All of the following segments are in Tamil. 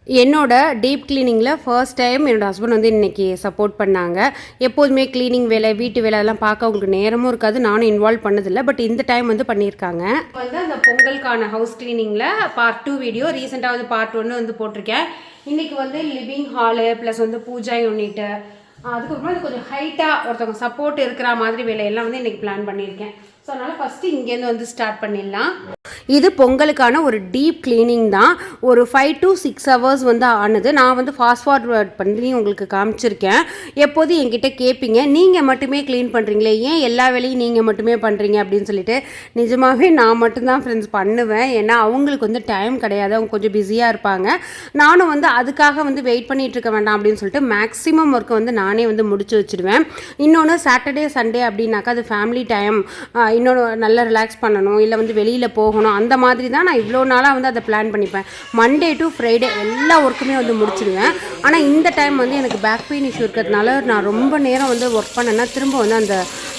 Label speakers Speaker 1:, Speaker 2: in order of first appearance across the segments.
Speaker 1: என்னோட டீப் கிளீனிங்கில் ஃபர்ஸ்ட் டைம் என்னோடய ஹஸ்பண்ட் வந்து இன்றைக்கி சப்போர்ட் பண்ணாங்க. எப்போதுமே கிளீனிங் வேலை, வீட்டு வேலை அதெல்லாம் பார்க்க அவங்களுக்கு நேரமும் இருக்காது. நானும் இன்வால்வ் பண்ணதில்லை. பட் இந்த டைம் வந்து பண்ணியிருக்காங்க. வந்து அந்த பொங்கலுக்கான ஹவுஸ் கிளீனிங்கில் பார்ட் 2 வீடியோ, ரீசெண்டாக வந்து பார்ட் 1 வந்து போட்டிருக்கேன். இன்றைக்கி வந்து லிவிங் ஹாலு ப்ளஸ் வந்து பூஜா யூனிட்டு, அதுக்கப்புறமா அது கொஞ்சம் ஹைட்டாக ஒருத்தவங்க சப்போர்ட் இருக்கிற மாதிரி வேலையெல்லாம் வந்து இன்றைக்கி பிளான் பண்ணியிருக்கேன். ஸோ அதனால் ஃபஸ்ட்டு இங்கேருந்து வந்து ஸ்டார்ட் பண்ணிடலாம். இது பொங்கலுக்கான ஒரு டீப் கிளீனிங் தான். ஒரு 5 to 6 hours வந்து ஆனது. நான் வந்து ஃபாஸ்ட் ஃபார்வர்ட் பண்ணி உங்களுக்கு காமிச்சிருக்கேன். எப்போதும் என்கிட்ட கேட்பீங்க, நீங்கள் மட்டுமே க்ளீன் பண்ணுறீங்களே, ஏன் எல்லா வேலையும் நீங்கள் மட்டுமே பண்ணுறீங்க அப்படின்னு சொல்லிட்டு. நிஜமாகவே நான் மட்டும்தான் ஃப்ரெண்ட்ஸ் பண்ணுவேன். ஏன்னா அவங்களுக்கு வந்து டைம் கிடையாது, அவங்க கொஞ்சம் பிஸியாக இருப்பாங்க. நானும் வந்து அதுக்காக வந்து வெயிட் பண்ணிகிட்டு இருக்க வேண்டாம் அப்படின்னு சொல்லிட்டு மேக்ஸிமம் ஒர்க்கை வந்து நானே வந்து முடிச்சு வச்சுடுவேன். இன்னொன்று சாட்டர்டே சண்டே அப்படின்னாக்கா அது ஃபேமிலி டைம், இன்னொன்று நல்லா ரிலாக்ஸ் பண்ணணும், இல்லை வந்து வெளியில் போகணும், அந்த மாதிரி தான் நான் இவ்வளோ நாளாக வந்து அதை பிளான் பண்ணிப்பேன். மண்டே டு ஃப்ரைடே எல்லா ஒர்க்குமே வந்து முடிச்சிடுவேன். ஆனால் இந்த டைம் வந்து எனக்கு பேக் பெயின் இஷ்யூ இருக்கிறதுனால நான் ரொம்ப நேரம் வந்து ஒர்க் பண்ணேன்னா திரும்ப வந்து அந்த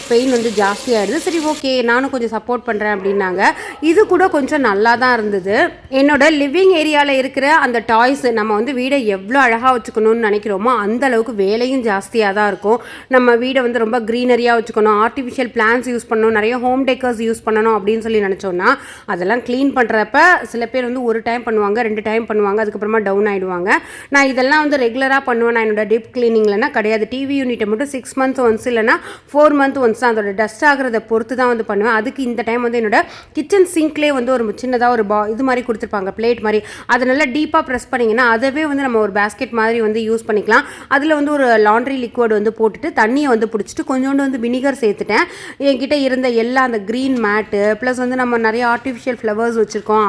Speaker 1: பெயின் வந்து ஜாஸ்தியாகிடுது. சரி, ஓகே, நானும் கொஞ்சம் சப்போர்ட் பண்ணுறேன் அப்படின்னாங்க. இது கூட கொஞ்சம் நல்லா தான் இருந்தது. என்னோட லிவிங் ஏரியாவில் இருக்கிற அந்த டாய்ஸ், நம்ம வந்து வீடை எவ்வளோ அழகாக வச்சுக்கணும்னு நினைக்கிறோமோ அந்த அளவுக்கு வேலையும் ஜாஸ்தியாக தான் இருக்கும். நம்ம வீடை வந்து ரொம்ப க்ரீனரியாக வச்சுக்கணும், ஆர்டிஃபிஷியல் பிளான்ஸ் யூஸ் பண்ணணும், நிறைய ஹோம் டெக்கர்ஸ் யூஸ் பண்ணணும் அப்படின்னு சொல்லி நினச்சோன்னா அதெல்லாம் க்ளீன் பண்ணுறப்ப சில பேர் வந்து ஒரு டைம் பண்ணுவாங்க, 2 டைம் பண்ணுவாங்க, அதுக்கப்புறமா டவுன் ஆகிடுவாங்க. நான் இதெல்லாம் வந்து ரெகுலராக பண்ணுவேன். நான் என்னோட டீப் கிளீனிங்லனா கிடையாது. டிவி யூனிட்டை மட்டும் 6 months ஒன்ஸ் இல்லைனா 4 months ஒன்ஸ் தான், அதோட டஸ்ட் ஆகிறத பொறுத்து தான் வந்து பண்ணுவேன். அதுக்கு இந்த டைம் வந்து என்னோட கிச்சன் சிங்க்லேயே வந்து ஒரு சின்னதாக ஒரு இது மாதிரி கொடுத்துருப்பாங்க, பிளேட் மாதிரி. அதை நல்லா டீப்பாக ப்ரெஸ் பண்ணிங்கன்னா அதவே வந்து நம்ம ஒரு பேஸ்கெட் மாதிரி வந்து யூஸ் பண்ணிக்கலாம். அதில் வந்து ஒரு லாண்ட்ரி லிக்விட் வந்து போட்டுட்டு தண்ணியை வந்து பிடிச்சிட்டு கொஞ்சோண்டு வந்து வினிகர் சேர்த்துட்டேன். என்கிட்ட இருந்த எல்லா அந்த க்ரீன் மேட்டு ப்ளஸ் வந்து நம்ம நிறைய ஆர்டிஃபிஷியல் ஃப்ளவர்ஸ் வச்சுருக்கோம்,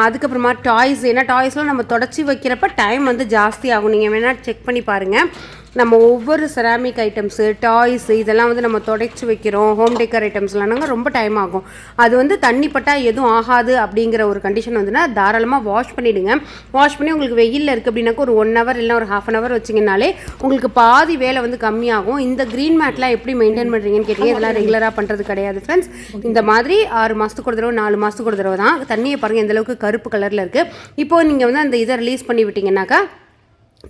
Speaker 1: அதுக்கப்புறமா டாய்ஸ். ஏன்னா டாய்ஸ்லாம் நம்ம தொடச்சி வைக்கிறப்ப டைம் வந்து ஜாஸ்தி ஆகும். நீங்கள் வேணால் செக் பண்ணி பாருங்கள். நம்ம ஒவ்வொரு செராமிக் ஐட்டம்ஸு, டாய்ஸு இதெல்லாம் வந்து நம்ம தொடச்சி வைக்கிறோம், ஹோம் டெக்கர் ஐட்டம்ஸ்லாம்னாங்க ரொம்ப டைம் ஆகும். அது வந்து தண்ணி பட்டால் எதுவும் ஆகாது அப்படிங்கிற ஒரு கண்டிஷன் வந்துன்னா தாராளமாக வாஷ் பண்ணிவிடுங்க. வாஷ் பண்ணி உங்களுக்கு வெயிலில் இருக்குது அப்படின்னாக்கா ஒரு 1 hour இல்லை ஒரு 1/2 hour வச்சிங்கனாலே உங்களுக்கு பாதி வேலை வந்து கம்மியாகும். இந்த க்ரீன் மேட்லாம் எப்படி மெயின்டைன் பண்ணுறீங்கன்னு கேட்டீங்க. இதெல்லாம் ரெகுலராக பண்ணுறது கிடையாது ஃப்ரெண்ட்ஸ். இந்த மாதிரி 6 மாதத்துக்கு ஒரு தடவை 4 மாதத்துக்கு ஒரு தடவை தான். தண்ணியை பாருங்கள் எந்தளவுக்கு கருப்பு கலரில் இருக்குது. இப்போது நீங்கள் வந்து அந்த இதை ரிலீஸ் பண்ணி விட்டிங்கனாக்கா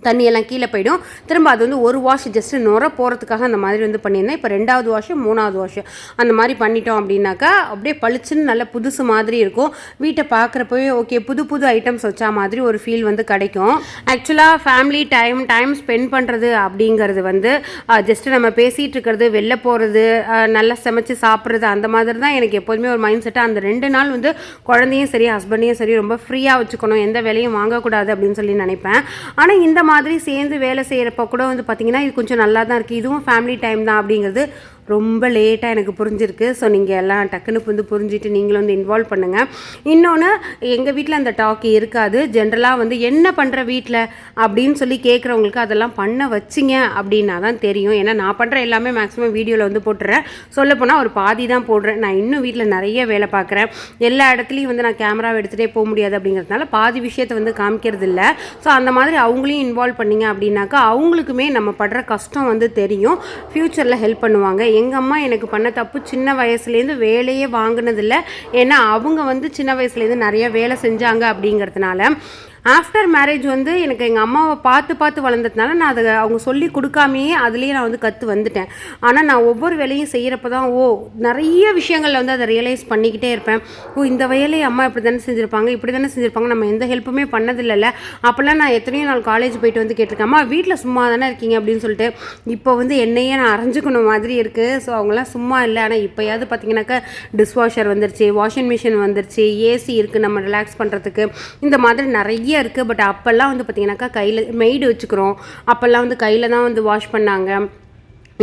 Speaker 1: தண்ணியெல்லாம் கீழே போயிடும். திரும்ப அது வந்து ஒரு வாஷ் ஜஸ்ட்டு நுர போகிறதுக்காக அந்த மாதிரி வந்து பண்ணியிருந்தேன். இப்போ 2வது வாஷு 3வது வாஷு அந்த மாதிரி பண்ணிட்டோம் அப்படின்னாக்கா அப்படியே பளிச்சுன்னு நல்ல புதுசு மாதிரி இருக்கும். வீட்டை பார்க்குறப்பவே ஓகே, புது புது ஐட்டம்ஸ் வச்சா மாதிரி ஒரு ஃபீல் வந்து கிடைக்கும். ஆக்சுவலாக ஃபேமிலி டைம் ஸ்பெண்ட் பண்ணுறது அப்படிங்கிறது வந்து ஜஸ்ட்டு நம்ம பேசிகிட்டு இருக்கிறது, வெளில போகிறது, நல்லா சமைச்சு சாப்பிட்றது, அந்த மாதிரி தான் எனக்கு எப்போதுமே ஒரு மைண்ட் செட்டாக. அந்த 2 நாள் வந்து குழந்தையும் சரி ஹஸ்பண்டையும் சரி ரொம்ப ஃப்ரீயாக வச்சுக்கணும், எந்த வேலையும் வாங்கக்கூடாது அப்படின்னு சொல்லி நினைப்பேன். ஆனால் இந்த மாதிரி சேர்ந்து வேலை செய்கிறப்ப கூட வந்து பார்த்திங்கன்னா இது கொஞ்சம் நல்லா தான் இருக்குது. இதுவும் ஃபேமிலி டைம் தான் அப்படிங்கிறது ரொம்ப லேட்டாக எனக்கு புரிஞ்சிருக்கு. ஸோ நீங்கள் எல்லாம் டக்குன்னு வந்து புரிஞ்சுட்டு நீங்களும் வந்து இன்வால்வ் பண்ணுங்கள். இன்னொன்று, எங்கள் வீட்டில் அந்த டாக் இருக்காது. ஜென்ரலாக வந்து என்ன பண்ணுற வீட்டில் அப்படின்னு சொல்லி கேட்குறவங்களுக்கு அதெல்லாம் பண்ண வச்சிங்க அப்படின்னா தான் தெரியும். ஏன்னா நான் பண்ணுற எல்லாமே மேக்ஸிமம் வீடியோவில் வந்து போட்டுறேன். சொல்லப்போனால் ஒரு பாதி தான் போடுறேன். நான் இன்னும் வீட்டில் நிறைய வேலை பார்க்குறேன். எல்லா இடத்துலையும் வந்து நான் கேமராவை எடுத்துகிட்டே போக முடியாது அப்படிங்கிறதுனால பாதி விஷயத்தை வந்து காமிக்கிறது இல்லை. ஸோ அந்த மாதிரி அவங்களையும் இன்வால்வ் பண்ணிங்க அப்படின்னாக்கா அவங்களுக்குமே நம்ம படுற கஷ்டம் வந்து தெரியும், ஃப்யூச்சரில் ஹெல்ப் பண்ணுவாங்க. எங்கள் அம்மா எனக்கு பண்ண தப்பு, சின்ன வயசுலேருந்து வேலையே வாங்கினதில்லை. ஏன்னா அவங்க வந்து சின்ன வயசுலேருந்து நிறைய வேலை செஞ்சாங்க அப்படிங்கிறதுனால. ஆஃப்டர் மேரேஜ் வந்து எனக்கு எங்கள் அம்மாவை பார்த்து வளர்ந்ததுனால நான் அதை அவங்க சொல்லி கொடுக்காமையே அதுலேயே நான் வந்து கற்று வந்துட்டேன். ஆனால் நான் ஒவ்வொரு வேலையும் செய்கிறப்ப தான் நிறைய விஷயங்களில் வந்து அதை ரியலைஸ் பண்ணிக்கிட்டே இருப்பேன். இந்த வேலையை அம்மா இப்படி தானே செஞ்சுருப்பாங்க, இப்படி தானே செஞ்சுருப்பாங்க, நம்ம எந்த ஹெல்ப்புமே பண்ணதில்லைல்ல. அப்போல்லாம் நான் எத்தனையோ நாள் காலேஜ் போயிட்டு வந்து கேட்டிருக்கேன், அம்மா வீட்டில் சும்மா தானே இருக்கீங்க அப்படின்னு சொல்லிட்டு. இப்போ வந்து என்னையே நான் அரைஞ்சிக்கணும் மாதிரி இருக்குது. ஸோ அவங்களாம் சும்மா இல்லை. ஆனால் இப்போயாவது பார்த்திங்கனாக்கா டிஷ்வாஷர் வந்துருச்சு, வாஷிங் மிஷின் வந்துருச்சு, ஏசி இருக்குது நம்ம ரிலாக்ஸ் பண்ணுறதுக்கு, இந்த மாதிரி நிறைய இருக்குது. பட் அப்போல்லாம் வந்து பார்த்திங்கனாக்கா கையில் மெய்டு வச்சுக்கிறோம். அப்போல்லாம் வந்து கையில் தான் வந்து வாஷ் பண்ணாங்க.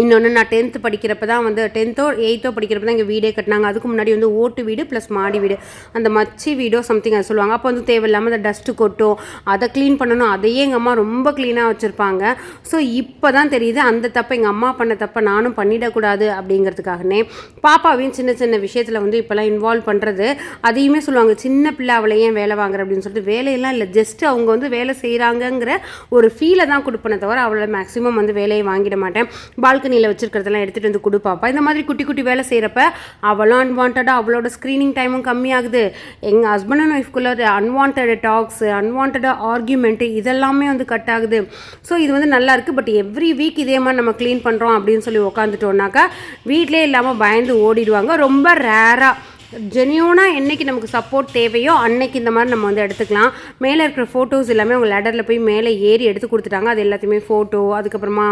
Speaker 1: இன்னொன்று, நான் 10th படிக்கிறப்ப தான் வந்து 10th or 8th படிக்கிறப்ப தான் எங்கள் வீடே கட்டினாங்க. அதுக்கு முன்னாடி வந்து ஓட்டு வீடு ப்ளஸ் மாடி வீடு, அந்த மச்சி வீடோ சம்திங் அதை சொல்லுவாங்க. அப்போ வந்து தேவையில்லாமல் அந்த டஸ்ட்டு கொட்டும், அதை க்ளீன் பண்ணணும். அதையே எங்கள் அம்மா ரொம்ப க்ளீனாக வச்சுருப்பாங்க. ஸோ இப்போ தான் தெரியுது அந்த தப்பை எங்கள் அம்மா பண்ண தப்பை நானும் பண்ணிடக்கூடாது அப்படிங்கிறதுக்காகனே பாப்பாவையும் சின்ன சின்ன விஷயத்தில் வந்து இப்போலாம் இன்வால்வ் பண்ணுறது. அதையுமே சொல்லுவாங்க, சின்ன பிள்ளை அவளை ஏன் வேலை வாங்குற அப்படின்னு சொல்லிட்டு. வேலையெல்லாம் இல்லை, ஜஸ்ட்டு அவங்க வந்து வேலை செய்கிறாங்கங்கிற ஒரு ஃபீலை தான் கொடுப்பேனே தவிர அவளை மேக்ஸிமம் வந்து வேலையை வாங்கிட மாட்டேன். பால்கனி பால்கனியில் வச்சுருக்கிறதெல்லாம் எடுத்துகிட்டு வந்து கொடுப்பாப்பா. இந்த மாதிரி குட்டி குட்டி வேலை செய்கிறப்ப அவளும் அன்வான்டாக அவளோட ஸ்க்ரீனிங் டைமும் கம்மியாகுது. எங்கள் ஹஸ்பண்ட் அண்ட் ஒய்ஃப்குள்ளே அன்வான்ட் டாக்ஸ், அன்வான்டாக ஆர்கியூமெண்ட்டு இதெல்லாமே வந்து கட் ஆகுது. ஸோ இது வந்து நல்லாயிருக்கு. பட் எவ்ரி வீக் இதே மாதிரி நம்ம க்ளீன் பண்ணுறோம் அப்படின்னு சொல்லி உட்காந்துட்டோம்னாக்கா வீட்டிலே இல்லாமல் பயந்து ஓடிடுவாங்க. ரொம்ப ரேராக ஜென்யூனாக என்றைக்கு நமக்கு சப்போர்ட் தேவையோ அன்னைக்கு இந்த மாதிரி நம்ம வந்து எடுத்துக்கலாம். மேலே இருக்கிற ஃபோட்டோஸ் எல்லாமே அவங்க லேடரில் போய் மேலே ஏறி எடுத்து கொடுத்துட்டாங்க. அது எல்லாத்தையுமே ஃபோட்டோ, அதுக்கப்புறமா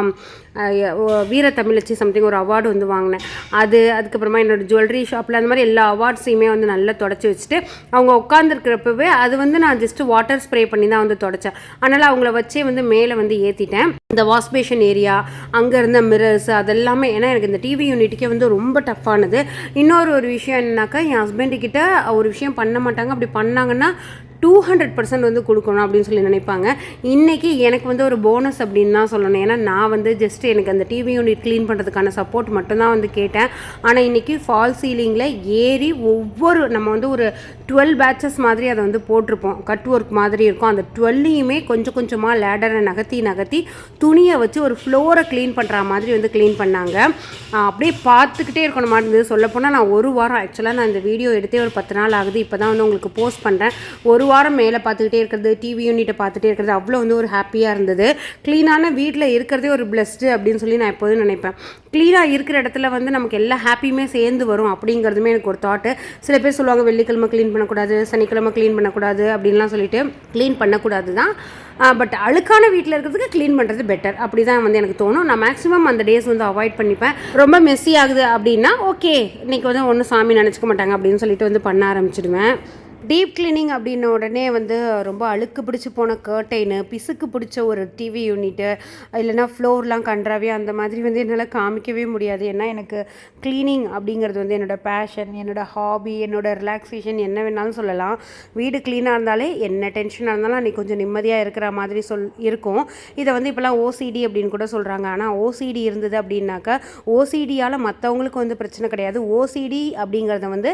Speaker 1: வீர தமிழச்சி சம்திங் ஒரு அவார்டு வந்து வாங்கினேன் அது, அதுக்கப்புறமா என்னோடய ஜுவல்லரி ஷாப்பில் அந்த மாதிரி எல்லா அவார்ட்ஸையுமே வந்து நல்லா தொடச்சி வச்சுட்டு அவங்க உட்காந்துருக்கிறப்பவே அது வந்து நான் ஜஸ்ட்டு வாட்டர் ஸ்ப்ரே பண்ணி தான் வந்து தொடச்சேன். அதனால் அவங்கள வச்சே வந்து மேலே வந்து ஏற்றிட்டேன். இந்த வாஷ் பேஷன் ஏரியா, அங்கே இருந்த மிரர்ஸ் அதெல்லாமே, ஏன்னா எனக்கு இந்த டிவி யூனிட்டுக்கே வந்து ரொம்ப டஃப்பானது. இன்னொரு விஷயம் என்னன்னாக்கா, என் ஹஸ்பண்டுக்கிட்ட ஒரு விஷயம் பண்ண மாட்டாங்க. அப்படி பண்ணாங்கன்னா 200% வந்து கொடுக்கணும் அப்படின்னு சொல்லி நினைப்பாங்க. இன்றைக்கி எனக்கு வந்து ஒரு போனஸ் அப்படின்னு தான் சொல்லணும். ஏன்னா நான் வந்து ஜஸ்ட் எனக்கு அந்த டிவி யூனிட் க்ளீன் பண்ணுறதுக்கான சப்போர்ட் மட்டும்தான் வந்து கேட்டேன். ஆனால் இன்றைக்கி ஃபால் சீலிங்கில் ஏறி ஒவ்வொரு நம்ம வந்து ஒரு 12 பேட்சஸ் மாதிரி அதை வந்து போட்டிருப்போம். கட் ஒர்க் மாதிரி இருக்கும். அந்த 12யுமே கொஞ்சம் கொஞ்சமாக லேடரை நகர்த்தி துணியை வச்சு ஒரு ஃப்ளோரை க்ளீன் பண்ணுற மாதிரி வந்து க்ளீன் பண்ணாங்க. அப்படியே பார்த்துக்கிட்டே இருக்கணும் மாதிரி இருந்தது. சொல்லப்போனால் நான் ஒரு வாரம், ஆக்சுவலாக நான் இந்த வீடியோ எடுத்தே ஒரு 10 நாள் ஆகுது. இப்போ தான் வந்து உங்களுக்கு போஸ்ட் பண்ணுறேன். ஒரு வாரம் மேலே பார்த்துக்கிட்டே இருக்கிறது, டிவி யூனிட்டை பார்த்துட்டே இருக்கிறது அவ்வளோ வந்து ஒரு ஹாப்பியாக இருந்தது. க்ளீனான வீட்டில் இருக்கிறதே ஒரு பிளஸ்டு அப்படின்னு சொல்லி நான் எப்போதும் நினைப்பேன். க்ளீனாக இருக்கிற இடத்துல வந்து நமக்கு எல்லா ஹாப்பியுமே சேர்ந்து வரும் அப்படிங்கிறதுமே எனக்கு ஒரு தாட்டு. சில பேர் சொல்லுவாங்க வெள்ளிக்கிழமை க்ளீன் பண்ணக்கூடாது, சனிக்கிழமை க்ளீன் பண்ணக்கூடாது அப்படின்லாம் சொல்லிட்டு க்ளீன் பண்ணக்கூடாது தான். பட் அழுக்கான வீட்டில் இருக்கிறதுக்கு க்ளீன் பண்ணுறது பெட்டர் அப்படி தான் வந்து எனக்கு தோணும். நான் மேக்ஸிமம் அந்த டேஸ் வந்து அவாய்ட் பண்ணிப்பேன். ரொம்ப மெஸ்ஸி ஆகுது அப்படின்னா ஓகே இன்றைக்கி வந்து ஒன்றும் சாமி நினச்சிக்க மாட்டாங்க அப்படின்னு சொல்லிட்டு வந்து பண்ண ஆரம்பிச்சிடுவேன். டீப் கிளீனிங் அப்படின்ன உடனே வந்து ரொம்ப அழுக்கு பிடிச்சி போன கர்டைனு, பிசுக்கு பிடிச்ச ஒரு டிவி யூனிட்டு, இல்லைனா ஃப்ளோர்லாம் கன்றாவே அந்த மாதிரி வந்து என்னால் காமிக்கவே முடியாது. ஏன்னா எனக்கு க்ளீனிங் அப்படிங்கிறது வந்து என்னோடய பேஷன், என்னோடய ஹாபி, என்னோடய ரிலாக்ஸேஷன் என்ன வேணாலும் சொல்லலாம். வீடு க்ளீனாக இருந்தாலே என்ன டென்ஷனாக இருந்தாலும் அன்றைக்கி கொஞ்சம் நிம்மதியாக இருக்கிற மாதிரி இருக்கும். இதை வந்து இப்போலாம் ஓசிடி அப்படின்னு கூட சொல்கிறாங்க. ஆனால் ஓசிடி இருந்தது அப்படின்னாக்கா ஓசிடியால் மற்றவங்களுக்கு வந்து பிரச்சனை கிடையாது. ஓசிடி அப்படிங்கிறத வந்து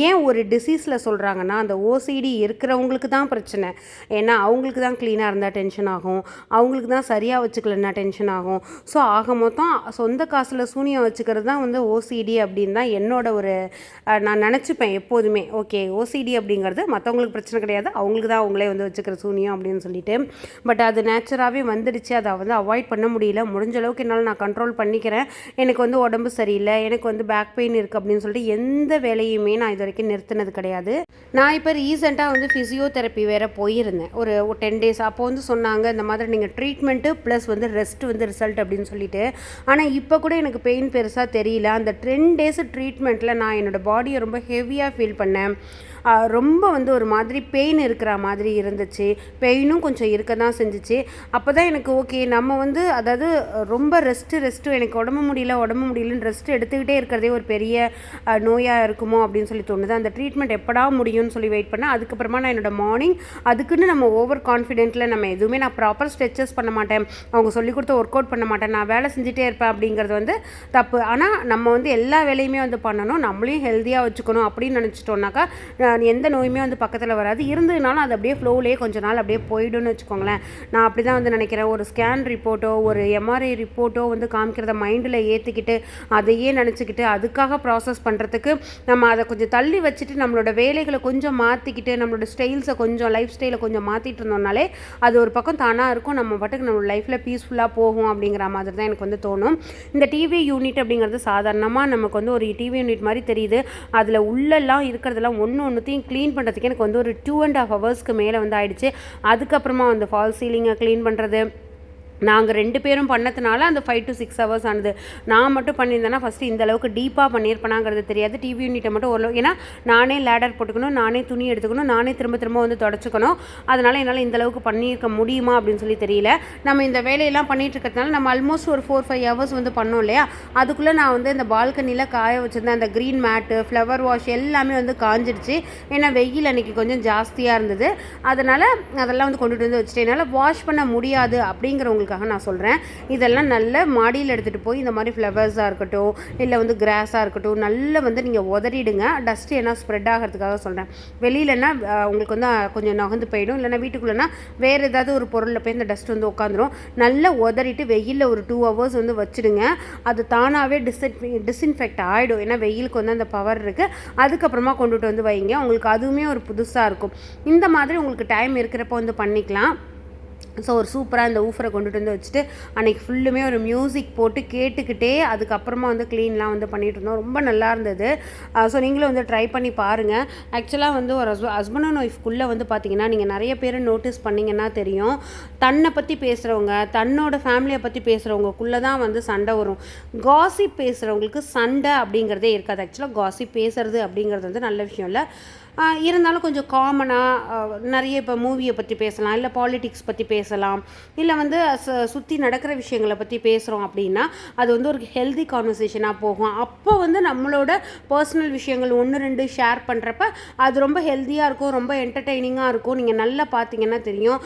Speaker 1: ஏன் ஒரு டிசீஸில் சொல்கிறாங்கன்னா அந்த ஓசிடி இருக்கிறவங்களுக்கு தான் பிரச்சனை. ஏன்னா அவங்களுக்கு தான் க்ளீனாக இருந்தால் டென்ஷன் ஆகும், அவங்களுக்கு தான் சரியாக வச்சுக்கலன்னா டென்ஷன் ஆகும். ஸோ ஆக மொத்தம் சொந்த காசில் சூனியம் வச்சுக்கிறது தான் வந்து ஓசிடி அப்படின்னு தான் என்னோட ஒரு நான் நினச்சிப்பேன் எப்போதுமே. ஓகே ஓசிடி அப்படிங்கிறது மற்றவங்களுக்கு பிரச்சனை கிடையாது, அவங்களுக்கு தான் அவங்களே வந்து வச்சுக்கிற சூனியம் அப்படின்னு சொல்லிட்டு. பட் அது நேச்சராகவே வந்துடுச்சு. அதை வந்து அவாய்ட் பண்ண முடியல. முடிஞ்ச அளவுக்கு என்னால் நான் கண்ட்ரோல் பண்ணிக்கிறேன். எனக்கு வந்து உடம்பு சரியில்லை, எனக்கு வந்து பேக் பெயின் இருக்குது அப்படின்னு சொல்லிட்டு எந்த வேலையுமே நான் இது வரைக்கும் நிறுத்தினது கிடையாது. நான் இப்போ ரீசெண்டாக வந்து ஃபிசியோதெரப்பி வேறு போயிருந்தேன் ஒரு 10 days. அப்போ வந்து சொன்னாங்க இந்த மாதிரி நீங்கள் ட்ரீட்மெண்ட்டு ப்ளஸ் வந்து ரெஸ்ட் வந்து ரிசல்ட் அப்படின்னு சொல்லிட்டு. ஆனால் இப்போ கூட எனக்கு பெயின் பெருசாக தெரியல. அந்த 10 days ட்ரீட்மெண்ட்டில் நான் என்னோடய பாடியை ரொம்ப ஹெவியாக ஃபீல் பண்ணேன். ரொம்ப வந்து ஒரு மாதிரி பெயின் இருக்கிற மாதிரி இருந்துச்சு. பெயினும் கொஞ்சம் இருக்க தான் செஞ்சிச்சு. அப்போ தான் எனக்கு ஓகே நம்ம வந்து அதாவது ரொம்ப ரெஸ்ட்டு எனக்கு உடம்பு முடியலன்னு ரெஸ்ட் எடுத்துக்கிட்டே இருக்கிறதே ஒரு பெரிய நோயாக இருக்குமோ அப்படின்னு சொல்லி தோணுது. அந்த ட்ரீட்மெண்ட் எப்படா முடியும்னு சொல்லி வெயிட் பண்ணேன். அதுக்கப்புறமா நான் என்னோடய மார்னிங் அதுக்குன்னு நம்ம ஓவர் கான்ஃபிடென்ட்டில் நம்ம எதுவுமே நான் ப்ராப்பர் ஸ்ட்ரெச்சஸ் பண்ண மாட்டேன், அவங்க சொல்லிக் கொடுத்த ஒர்க் அவுட் பண்ண மாட்டேன், நான் வேலை செஞ்சுட்டே இருப்பேன் அப்படிங்கிறது வந்து தப்பு. ஆனால் நம்ம வந்து எல்லா வேலையுமே வந்து பண்ணணும், நம்மளையும் ஹெல்த்தியாக வச்சுக்கணும் அப்படின்னு நினச்சிட்டோம்னாக்கா எந்த நோயுமே வந்து பக்கத்தில் வராது. இருந்ததுனாலும் அது அப்படியே ஃப்ளோவிலே கொஞ்ச நாள் அப்படியே போய்டுன்னு வச்சுக்கோங்களேன். நான் அப்படி தான் வந்து நினைக்கிறேன். ஒரு ஸ்கேன் ரிப்போர்ட்டோ ஒரு எம்ஆர்ஐ ரிப்போர்ட்டோ வந்து காமிக்கிறத மைண்டில் ஏற்றிக்கிட்டு அதையே நினச்சிக்கிட்டு அதுக்காக ப்ராசஸ் பண்ணுறதுக்கு நம்ம அதை கொஞ்சம் தள்ளி வச்சுட்டு நம்மளோட வேலைகளை கொஞ்சம் மாற்றிக்கிட்டு நம்மளோட ஸ்டைல்ஸை கொஞ்சம் லைஃப் ஸ்டைலை கொஞ்சம் மாற்றிட்டு இருந்தோம்னாலே அது ஒரு பக்கம் தானாக இருக்கும். நம்ம பாட்டுக்கு நம்ம லைஃப்பில் பீஸ்ஃபுல்லாக போகும் அப்படிங்கிற மாதிரி தான் எனக்கு வந்து தோணும். இந்த டிவி யூனிட் அப்படிங்கிறது சாதாரணமாக நமக்கு வந்து ஒரு டிவி யூனிட் மாதிரி தெரியுது. அதில் உள்ளெல்லாம் இருக்கிறதெல்லாம் ஒன்றுத்தையும் க்ளீன் பண்ணுறதுக்கு எனக்கு வந்து ஒரு 2.5 hours மேலே வந்து ஆயிடுச்சு. அதுக்கப்புறமா வந்து ஃபால் சீலிங்கை க்ளீன் பண்ணுறது நாங்கள் 2 பேரும் பண்ணதுனால அந்த 5 to 6 hours ஆனது. நான் மட்டும் பண்ணியிருந்தேன்னா ஃபஸ்ட்டு இந்த அளவுக்கு டீப்பாக பண்ணியிருப்பேனாங்கிறது தெரியாது. டிவி யூனிட்டை மட்டும் ஓரளவு, ஏன்னா நானே லேடர் போட்டுக்கணும், நானே துணி எடுத்துக்கணும், நானே திரும்ப வந்து தொடச்சிக்கணும். அதனால் என்னால் இந்த அளவுக்கு பண்ணியிருக்க முடியுமா அப்படின்னு சொல்லி தெரியல. நம்ம இந்த வேலையெல்லாம் பண்ணிகிட்டு இருக்கிறதுனால நம்ம ஆல்மோஸ்ட் ஒரு 4-5 hours வந்து பண்ணோம் இல்லையா. அதுக்குள்ளே நான் வந்து இந்த பால்கனியில் காய வச்சுருந்தேன். அந்த க்ரீன் மேட்டு, ஃப்ளவர் வாஷ் எல்லாமே வந்து காஞ்சிடுச்சு. ஏன்னா வெயில் அன்றைக்கி கொஞ்சம் ஜாஸ்தியாக இருந்தது. அதனால் அதெல்லாம் வந்து கொண்டுட்டு வந்து வச்சுட்டேன். என்னால் வாஷ் பண்ண முடியாது அப்படிங்கிறவங்களுக்கு உங்களுக்காக நான் சொல்கிறேன். இதெல்லாம் நல்ல மாடியில் எடுத்துகிட்டு போய் இந்த மாதிரி ஃப்ளவர்ஸாக இருக்கட்டும், இல்லை வந்து கிராஸாக இருக்கட்டும், நல்லா வந்து நீங்கள் உதறிடுங்க. டஸ்ட்டு ஏன்னா ஸ்ப்ரெட் ஆகிறதுக்காக சொல்கிறேன். வெளியிலன்னா உங்களுக்கு வந்து கொஞ்சம் நகர்ந்து போயிடும், இல்லைனா வீட்டுக்குள்ளேனா வேறு ஏதாவது ஒரு பொருளில் போய் இந்த டஸ்ட் வந்து உட்காந்துரும். நல்லா உதறிட்டு வெயிலில் ஒரு 2 hours வந்து வச்சுடுங்க. அது தானாகவே டிஸ்இன்ஃபெக்ட் ஆகிடும். ஏன்னா வெயிலுக்கு வந்து அந்த பவர் இருக்குது. அதுக்கப்புறமா கொண்டுட்டு வந்து வைங்க. உங்களுக்கு அதுவுமே ஒரு புதுசாக இருக்கும். இந்த மாதிரி உங்களுக்கு டைம் இருக்கிறப்போ வந்து பண்ணிக்கலாம். ஸோ ஒரு சூப்பராக இந்த ஊஃபரை கொண்டுட்டு வந்து வச்சுட்டு அன்றைக்கி ஃபுல்லுமே ஒரு மியூசிக் போட்டு கேட்டுக்கிட்டே அதுக்கப்புறமா வந்து க்ளீன்லாம் வந்து பண்ணிகிட்டு இருந்தோம். ரொம்ப நல்லா இருந்தது. ஸோ நீங்களும் வந்து ட்ரை பண்ணி பாருங்கள். ஆக்சுவலாக வந்து ஒரு ஹஸ்பண்ட் அண்ட் ஒய்ஃப்குள்ளே வந்து பார்த்திங்கன்னா நீங்கள் நிறைய பேர் நோட்டீஸ் பண்ணிங்கன்னா தெரியும், தன்னை பற்றி பேசுகிறவங்க, தன்னோட ஃபேமிலியை பற்றி பேசுகிறவங்களுக்குள்ளே தான் வந்து சண்டை வரும். காசிப் பேசுகிறவங்களுக்கு சண்டை அப்படிங்கிறதே இருக்காது. ஆக்சுவலாக காசிப் பேசுகிறது அப்படிங்கிறது வந்து நல்ல விஷயம் இல்லை. இருந்தாலும் கொஞ்சம் காமனாக நிறைய இப்போ மூவியை பற்றி பேசலாம், இல்லை பாலிட்டிக்ஸ் பற்றி பேசலாம், இல்லை வந்து சுற்றி நடக்கிற விஷயங்களை பற்றி பேசுகிறோம் அப்படின்னா அது வந்து ஒரு ஹெல்தி கான்வர்சேஷனாக போகும். அப்போ வந்து நம்மளோட பர்சனல் விஷயங்கள் 1-2 ஷேர் பண்ணுறப்ப அது ரொம்ப ஹெல்த்தியாக இருக்கும், ரொம்ப என்டர்டெய்னிங்காக இருக்கும். நீங்கள் நல்லா பார்த்தீங்கன்னா தெரியும்,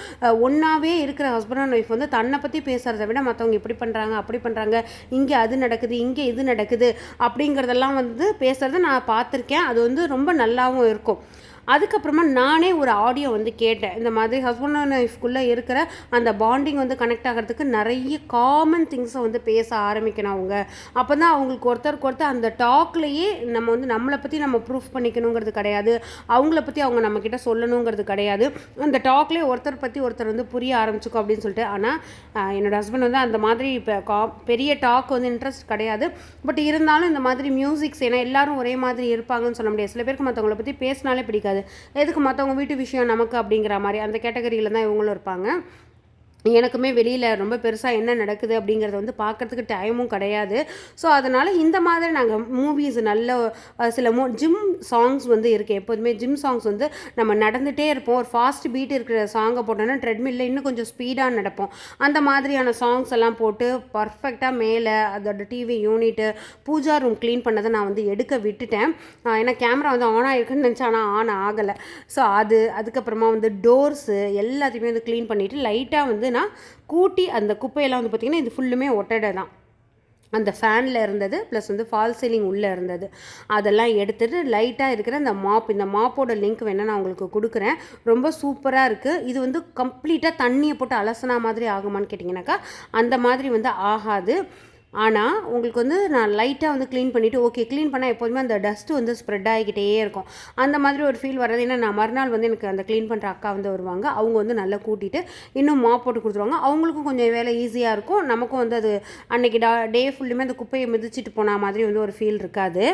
Speaker 1: ஒன்றாவே இருக்கிற ஹஸ்பண்ட் அண்ட் ஒய்ஃப் வந்து தன்னை பற்றி பேசுகிறத விட மற்றவங்க இப்படி பண்ணுறாங்க, அப்படி பண்ணுறாங்க, இங்கே அது நடக்குது, இங்கே இது நடக்குது அப்படிங்கிறதெல்லாம் வந்து பேசுகிறத நான் பார்த்துருக்கேன். அது வந்து ரொம்ப நல்லாவும் இருக்கும். அதுக்கப்புறமா நானே ஒரு ஆடியோ வந்து கேட்டேன். இந்த மாதிரி ஹஸ்பண்ட் அண்ட் ஒய்ஃப்குள்ளே இருக்கிற அந்த பாண்டிங் வந்து கனெக்ட் ஆகிறதுக்கு நிறைய காமன் திங்ஸை வந்து பேச ஆரம்பிக்கணும் அவங்க. அப்போ தான் அவங்களுக்கு ஒருத்தருக்கு ஒருத்தர் அந்த டாக்லேயே நம்ம வந்து நம்மளை பற்றி நம்ம ப்ரூஃப் பண்ணிக்கணுங்கிறது கிடையாது, அவங்கள பற்றி அவங்க நம்மக்கிட்ட சொல்லணுங்கிறது கிடையாது. அந்த டாக்லேயே ஒருத்தர் பற்றி ஒருத்தர் வந்து புரிய ஆரம்பிச்சுக்கோ அப்படின்னு சொல்லிட்டு. ஆனால் என்னோடய ஹஸ்பண்ட் வந்து அந்த மாதிரி இப்போ பெரிய டாக் வந்து இன்ட்ரெஸ்ட் கிடையாது. பட் இருந்தாலும் இந்த மாதிரி மியூசிக்ஸ், ஏன்னா எல்லோரும் ஒரே மாதிரி இருப்பாங்கன்னு சொல்ல முடியாது. சில பேருக்கு மற்றவங்கள பற்றி பேசினாலே பிடிக்காது. எதுக்கு மற்றவங்க வீட்டு விஷயம் நமக்கு அப்படிங்கிற மாதிரி அந்த கேட்டகரியில் தான் இவங்களும் இருப்பாங்க. எனக்குமே வெளியில் ரொம்ப பெருசாக என்ன நடக்குது அப்படிங்கிறத வந்து பார்க்குறதுக்கு டைமும் கிடையாது. ஸோ அதனால் இந்த மாதிரி நாங்கள் மூவிஸ் நல்ல சில ஜிம் சாங்ஸ் வந்து இருக்குது. எப்போதுமே ஜிம் சாங்ஸ் வந்து நம்ம நடந்துகிட்டே இருப்போம். ஒரு ஃபாஸ்ட் பீட் இருக்கிற சாங்கை போட்டோன்னா ட்ரெட்மில்ல இன்னும் கொஞ்சம் ஸ்பீடாக நடப்போம். அந்த மாதிரியான சாங்ஸ் எல்லாம் போட்டு பர்ஃபெக்டாக மேலே அதோட TV unit puja room clean பண்ணதை நான் வந்து எடுக்க விட்டுட்டேன். ஏன்னா கேமரா வந்து ஆன் ஆகிருக்குன்னு நினச்சா ஆனால் ஆன் ஆகலை. ஸோ அதுக்கப்புறமா வந்து டோர்ஸு எல்லாத்தையுமே வந்து க்ளீன் பண்ணிவிட்டு லைட்டாக வந்து நான் கூட்டி அந்த குப்பையெல்லாம் வந்து பார்த்திங்கன்னா இது ஃபுல்லுமே ஒட்டடை தான். அந்த ஃபேனில் இருந்தது ப்ளஸ் வந்து ஃபால் சீலிங் உள்ளே இருந்தது. அதெல்லாம் எடுத்துகிட்டு லைட்டாக இருக்கிற அந்த இந்த மாப்போட லிங்க் வேணால் நான் உங்களுக்கு கொடுக்குறேன். ரொம்ப சூப்பராக இருக்குது. இது வந்து கம்ப்ளீட்டாக தண்ணியை போட்டு அலசனா மாதிரி ஆகுமான்னு கேட்டிங்கனாக்கா அந்த மாதிரி வந்து ஆகாது. ஆனால் உங்களுக்கு வந்து நான் லைட்டாக வந்து க்ளீன் பண்ணிவிட்டு ஓகே க்ளீன் பண்ணால் எப்போதுமே அந்த டஸ்ட்டு வந்து ஸ்ப்ரெட் ஆகிக்கிட்டே இருக்கும். அந்த மாதிரி ஒரு ஃபீல் வர்றது. ஏன்னா நான் மறுநாள் வந்து எனக்கு அந்த க்ளீன் பண்ணுற அக்கா வந்து வருவாங்க. அவங்க வந்து நல்லா கூட்டிகிட்டு இன்னும் மாப் போட்டு கொடுத்துருவாங்க. அவங்களுக்கும் கொஞ்சம் வேலை ஈஸியாக இருக்கும், நமக்கும் வந்து அது அன்றைக்கி டே ஃபுல்லுமே அந்த குப்பையை மிதிச்சிட்டு போன மாதிரி வந்து ஒரு ஃபீல் இருக்காது.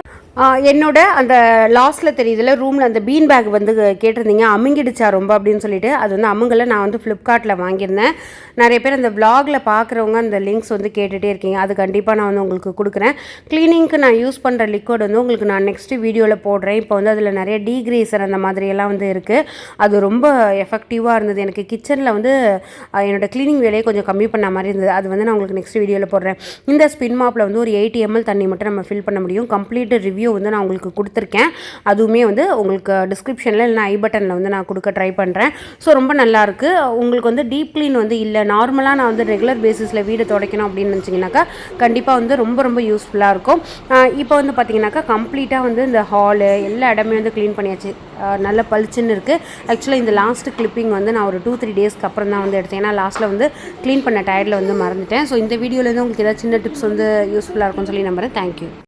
Speaker 1: என்னோட அந்த லாஸ்ட்டில் தெரியுதுல ரூமில் அந்த பீன் பேக் வந்து கேட்டிருந்தீங்க, அமுங்கிடுச்சா ரொம்ப அப்படின்னு சொல்லிட்டு. அது வந்து அமுங்கலை. நான் வந்து ஃப்ளிப்கார்ட்டில் வாங்கியிருந்தேன். நிறைய பேர் அந்த விலாகில் பார்க்குறவங்க அந்த லிங்க்ஸ் வந்து கேட்டுகிட்டே இருக்கீங்க. அது கண்டிப்பாக நான் வந்து உங்களுக்கு கொடுக்குறேன். க்ளீனிங்க்கு நான் யூஸ் பண்ணுற லிக்விட் வந்து உங்களுக்கு நான் நெக்ஸ்ட்டு வீடியோவில் போடுறேன். இப்போ வந்து அதில் நிறைய டீக்ரீசர் அந்த மாதிரியெல்லாம் வந்து இருக்குது. அது ரொம்ப எஃபெக்டிவாக இருந்தது. எனக்கு கிச்சனில் வந்து என்னோடய க்ளீனிங் வேலையை கொஞ்சம் கம்மி பண்ண மாதிரி இருந்தது. அது வந்து நான் உங்களுக்கு நெக்ஸ்ட் வீடியோவில் போடுறேன். இந்த ஸ்பின் மாப்பில் வந்து ஒரு 80 ml தண்ணி மட்டும் நம்ம ஃபில் பண்ண முடியும். கம்ப்ளீட் ரிவ்யூ வந்து நான் உங்களுக்கு கொடுத்துருக்கேன். அதுவுமே வந்து உங்களுக்கு டிஸ்கிரிப்ஷனில் இல்லைனா ஐ பட்டனில் வந்து நான் கொடுக்க ட்ரை பண்ணுறேன். ஸோ ரொம்ப நல்லாயிருக்கு. உங்களுக்கு வந்து டீப் க்ளீன் வந்து இல்லை, நார்மலாக நான் வந்து ரெகுலர் பேசிஸில் வீடு துடைக்கணும் அப்படின்னு நினச்சிங்கனாக்கா கண்டிப்பாக வந்து ரொம்ப ரொம்ப யூஸ்ஃபுல்லாக இருக்கும். இப்போ வந்து பார்த்திங்கனாக்கா கம்ப்ளீட்டாக வந்து இந்த ஹாலு எல்லா இடமே வந்து க்ளீன் பண்ணியாச்சு. நல்ல பளிச்சுன்னு இருக்குது. ஆக்சுவலாக இந்த லாஸ்ட் கிளிப்பிங் வந்து நான் ஒரு 2-3 டேஸ்க்கு அப்புறம் தான் வந்து எடுத்தேன். ஏன்னா லாஸ்ட்டில் வந்து க்ளீன் பண்ண டயர்டில் வந்து மறந்துட்டேன். ஸோ இந்த வீடியோவில் வந்து உங்களுக்கு ஏதாவது சின்ன டிப்ஸ் வந்து யூஸ்ஃபுல்லாக இருக்கும்னு சொல்லி நம்புகிறேன். தேங்க்யூ.